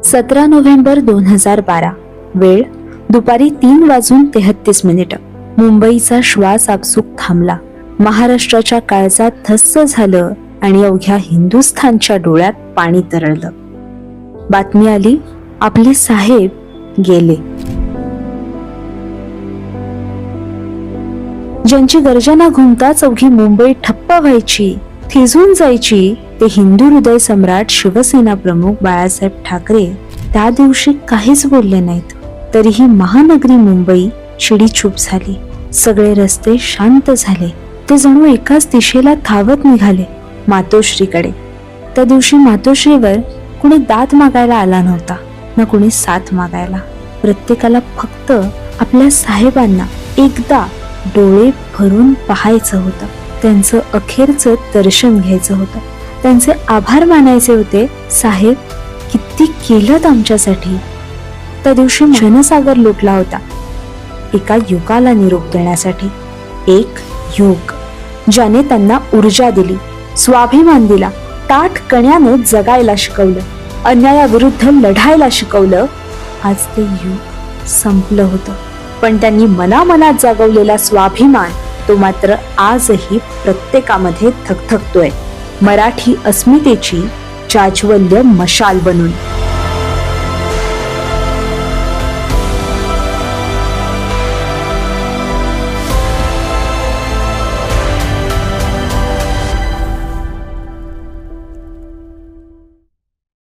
17 November 2012, वेळ दुपारी 3:33. मुंबईचा श्वास आपसूक थांबला. महाराष्ट्राच्या काळजात धस्स झालं आणि अवघ्या हिंदुस्थानच्या डोळ्यात पाणी तरळलं. बातमी आली, आपले साहेब गेले. ज्यांची गर्जना घुमताच अवघी मुंबई ठप्प व्हायची, थिजून जायची, ते हिंदू हृदय सम्राट शिवसेना प्रमुख बाळासाहेब ठाकरे त्या दिवशी काहीच बोलले नाहीत. तरीही महानगरी मुंबई चिडीचूप झाली. सगळे रस्ते शांत झाले. ते जणू एकाच दिशेला धावत निघाले, मातोश्रीकडे. त्या दिवशी मातोश्रीवर कुणी दाद मागायला आला नव्हता, ना कुणी साथ मागायला. प्रत्येकाला फक्त आपल्या साहेबांना एकदा डोळे भरून पाहायचं होतं. त्यांचं अखेरचं दर्शन घ्यायचं होतं. त्यांचे आभार मानायचे होते. साहेब, किती केलं आमच्यासाठी. त्या दिवशी जनसागर लुटला होता एका युगाला निरोप देण्यासाठी. एक युग ज्याने त्यांना ऊर्जा दिली, स्वाभिमान दिला, ताठ कण्याने जगायला शिकवलं, अन्यायाविरुद्ध लढायला शिकवलं. आज ते युग संपलं होतं, पण त्यांनी मनामनात जागवलेला स्वाभिमान तो मात्र आजही प्रत्येकामध्ये थकथकतोय. मराठी अस्मितेची जाज्वल्य मशाल बनून.